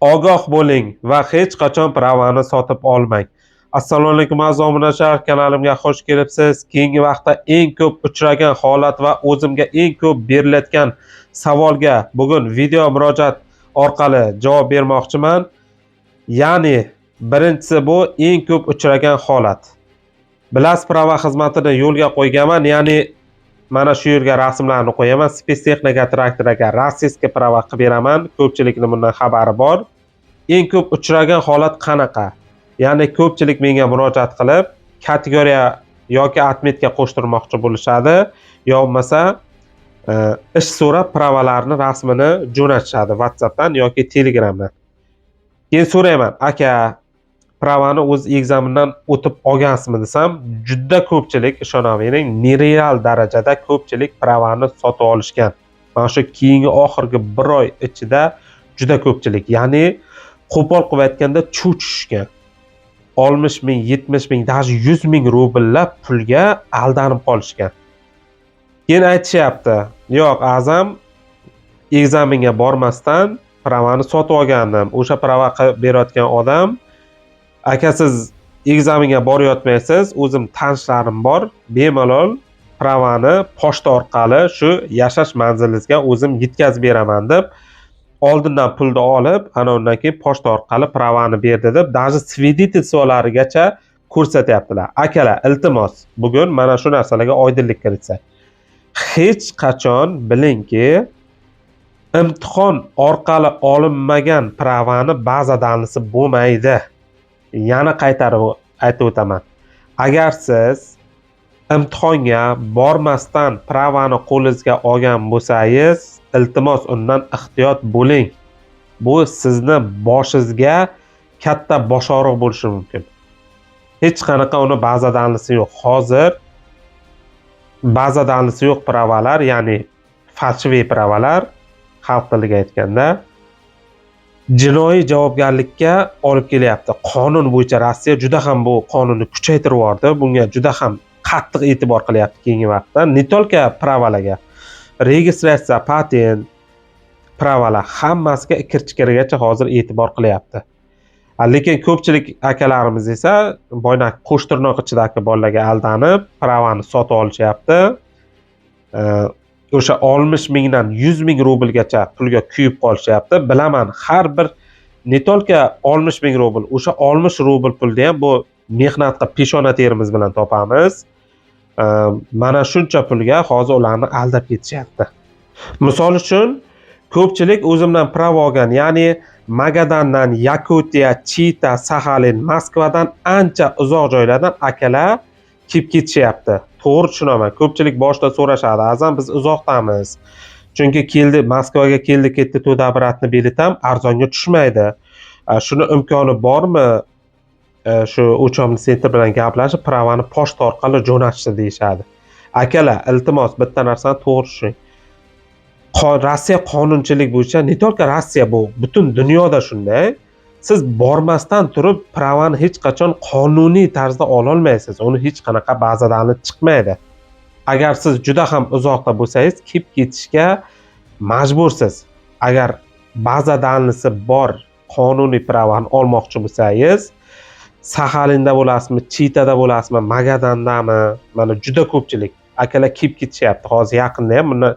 Ogoh bo'ling va hech qachon pravani sotib olmang. Assalomu alaykum aziz obunachilar, kanalimga xush kelibsiz. Keyingi vaqtda eng ko'p uchragan holat va o'zimga eng ko'p berilayotgan savolga bugun video murojaat orqali javob bermoqchiman. Ya'ni birinchisi bu eng ko'p uchragan holat. Bilasiz, prava xizmatini yo'lga qo'yganman, ya'ni mana shu yerga rasmlarni qo'yaman. Spetstexnika traktoriga rossiyskiy prava qilib beraman. Ko'pchilikning bundan xabari bor. Eng ko'p uchragan holat qanaqa? Ya'ni ko'pchilik menga murojaat qilib, kategoriya yoki atmetga qo'shtirmoqchi bo'lishadi, yo bo'lmasa ish so'rab pravalarni rasmini jo'natishadi WhatsAppdan yoki Telegramdan. Keyin so'rayman, aka, pravani o'z ekzamindan o'tib olgansizmi desam, juda ko'pchilik, ishonavering, nereal darajada ko'pchilik pravani sotib olishgan. Mana shu keyingi oxirgi 1 oy ichida juda ko'pchilik, ya'ni qo'pol qilib aytganda chuv tushishgan. 60 ming, 70 ming, даже 100 ming rubllab pulga aldanib qolishgan. Keyin aytishyapti, yo'q, azam ekzaminga bormasdan pravani sotib olgandim. O'sha prava qilib berayotgan odam, aka, siz ekzaminga borayotmaysiz, o'zim tanishlarim bor, bemalol pravani pochta orqali shu yashash manzilingizga o'zim yetkazib beraman deb oldindan pulni olib, ana undan keyin pochta orqali pravani berdi deb, даже svидетельстволarigacha ko'rsatyaptilar. Akalar, iltimos, bugun mana shu narsalarga oydinlik kiritsak. Hech qachon bilingki, imtihon orqali olinmagan pravani baza danlisi bo'lmaydi. Yana qaytarib aytib o'taman. Agar siz imtihonga bormasdan pravani qo'lingizga olgan bo'lsangiz, iltimos undan ehtiyot bo'ling. Bu sizni boshingizga katta boshog'riq bo'lishi mumkin. Hech qanaqa uni baza danlisi yo'q. Hozir baza danlisi yo'q pravalar, ya'ni falshivey pravalar, xalq tiliga aytganda, jinoiy javobgarlikka olib kelyapti. Qonun bo'yicha Rossiya juda ham bu qonunni kuchaytirib yubordi. Bunga juda ham qattiq e'tibor qilyapti keyingi vaqtda. Ne только pravalarga, registratsiya, patent, pravalar hammasiga ikir-chikirigacha hozir e'tibor qilyapti. Lekin ko'pchilik akalarimiz esa boyna qo'shtirnoq ichidagi bolalarga aldanib, pravani sotib olishyapti. O'sha 60 mingdan 100 ming rublgacha pulga kuyib qolishyapti. Bilaman, har bir ne только 60 ming rubl, o'sha 60 rubl pulni ham bu mehnat qilib peshona terimiz bilan topamiz. Mana shuncha pulga hozir ularni aldab ketishyapti. Misol uchun, ko'pchilik o'zimdan prava olgan, ya'ni Magadandan, Yakutiya, Chita, Saxalin, Moskvadan ancha uzoq joylardan akalar kelib ketishyapti. To'g'ri tushunaman. Ko'pchilik boshida so'rashadi, azam biz uzoqdamiz. Chunki keldi, Moskvaga keldi, ketdi, to'da-biratni bilet ham arzonga tushmaydi. Shuni imkoni bormi? Shu o'chomli sentr bilan gaplashib, pravani pochta orqali jo'natishdi deyishadi. Akalar, iltimos, bitta narsani to'g'ri tushuning. Rossiya qonunchilik bo'yicha, ne только Rossiya, bu butun dunyoda shunday. Siz bormasdan turib pravani hech qachon qonuniy tarzda ola olmaysiz. Uni hech qanaqa bazadan chiqmaydi. Agar siz juda ham uzoqda bo'lsangiz, kelib ketishga majbursiz. Agar baza danlisi bor qonuniy pravani olmoqchi bo'lsangiz, Saxalinda bo'lasizmi, Chitada bo'lasizmi, Magadandami, mana juda ko'pchilik akalar kelib ketishyapti. Hozir yaqinda ham buni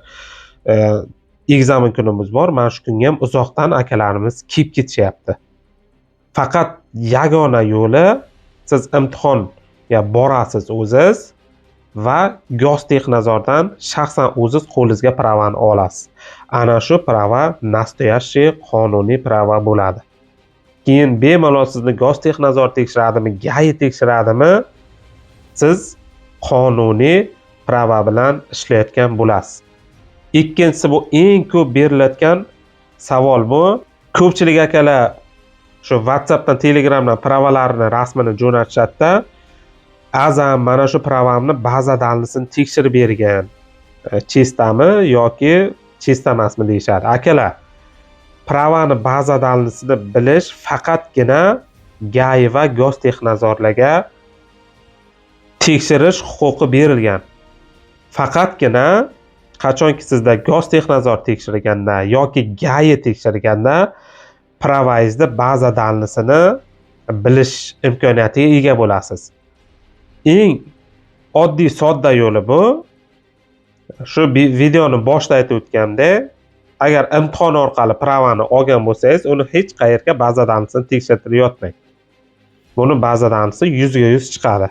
ekzamin kunimiz bor. Mana shu kunga ham uzoqdan akalarimiz kelib ketishyapti. Faqat yagona yo'li, siz imtihonga borasiz o'ziz va Gostexnazordan shaxsan o'ziz qo'lingizga pravani olasiz. Ana shu prava nastoyashi qonuniy prava bo'ladi. Keyin bemalol sizni Gostexnazor tekshiradimi, GAI tekshiradimi, siz qonuniy prava bilan ishlayotgan bo'lasiz. Ikkinchisi, bu eng ko'p berilayotgan savol bu. Ko'pchilik akalar shu WhatsAppdan, Telegramdan pravalarni rasmini jo'natishadi. Azam mana shu pravamni baza danlisini tekshirib bergan. Chestami yoki chesta emasmi deyishadi. Akalar, pravani baza danlisini bilish faqatgina GAI va Gostexnazorlarga tekshirish huquqi berilgan. Faqatgina qachonki sizda Gostexnazor tekshirganda yoki GAI tekshirganda pravangizda baza danlisini bilish imkoniyatiga ega bo'lasiz. Eng oddiy sodda yo'li bu. Shu videoni boshida aytib o'tgandek, agar imtihon orqali pravani olgan bo'lsangiz, uni hech qayerga baza danlisini tekshirtirib yotmang. Buni baza danlisi 100% chiqadi.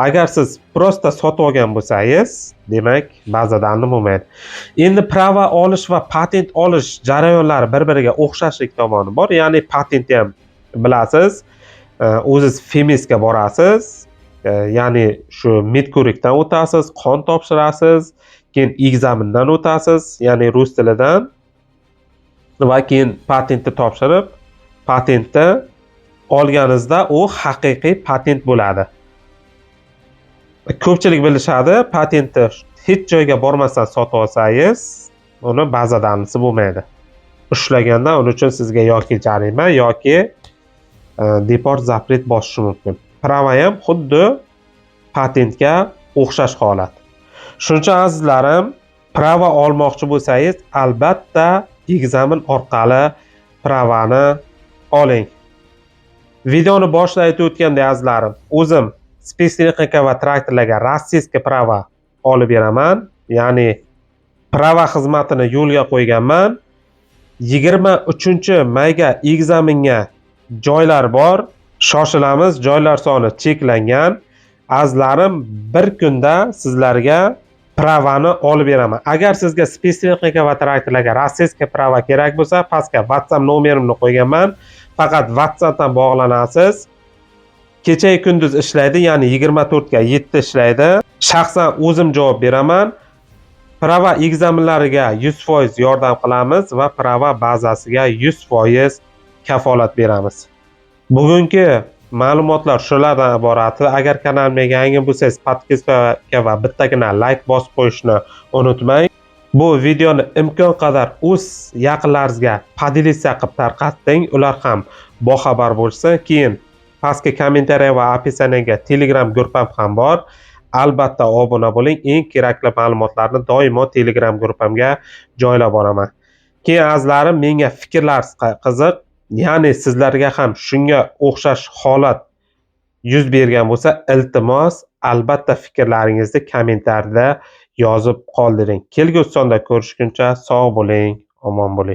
Agar siz prosta sotib olgan bo'lsangiz, demak baza danli bo'lmaydi. Endi prava olish va patent olish jarayonlari bir-biriga o'xshashlik tomoni bor. Ya'ni patentni ham bilasiz, o'ziz FEMISga borasiz, ya'ni shu medko'rikdan o'tasiz, qon topshirasiz, keyin ekzamindan o'tasiz, ya'ni rus tilidan, va keyin patentni topshirib, patentni olganingizda u haqiqiy patent bo'ladi. Ko'pchilik bilishadi, patentni hech joyga bormasdan sotib olsangiz, uni baza danlisi bo'lmaydi. Ushlaganda uning uchun sizga yoki jarima yoki deport zapret bosishi mumkin. Prava ham xuddi patentga o'xshash holat. Shuning uchun azizlarim, prava olmoqchi bo'lsangiz, albatta ekzamin orqali pravani oling. Videoni boshida aytib o'tgandek azizlarim, o'zim spesifika va traktorlarga rossiyskiy prava olib beraman, ya'ni prava xizmatini yo'lga qo'yganman. 23-mayga ekzaminga joylar bor. Shoshilamiz, joylar soni cheklangan. Azizlarim, bir kunda sizlarga pravani olib beraman. Agar sizga spesifika va traktorlarga rossiyskiy prava kerak bo'lsa, pastga WhatsApp nomerimni qo'yganman. Faqat WhatsAppdan bog'lanasiz. Kecha kunduz ishlaydi, ya'ni 24 ga 7 ishlaydi. Shaxsan o'zim javob beraman. Prava ekzaminlariga 100% yordam qilamiz va prava bazasiga 100% kafolat beramiz. Bugungi ma'lumotlar shulardan iborat. Agar kanalimga yangi bo'lsangiz, podpiska va bittagina like bosib qo'yishni unutmang. Bu videoni imkon qadar o'z yaqinlaringizga podelitsiya qilib tarqating, ular ham boxabar bo'lsin. Keyin pastga kommentariy va opisiyaga Telegram guruhim ham bor. Albatta obuna bo'ling. Eng kerakli ma'lumotlarni doimo Telegram guruhimga joylab boraman. Keyin azizlarim, menga fikrlaringiz qiziq, ya'ni sizlarga ham shunga o'xshash holat yuz bergan bo'lsa, iltimos albatta fikrlaringizni kommentariyada yozib qoldiring. Kelgusi sonda ko'rishguncha sog' bo'ling, omon bo'ling.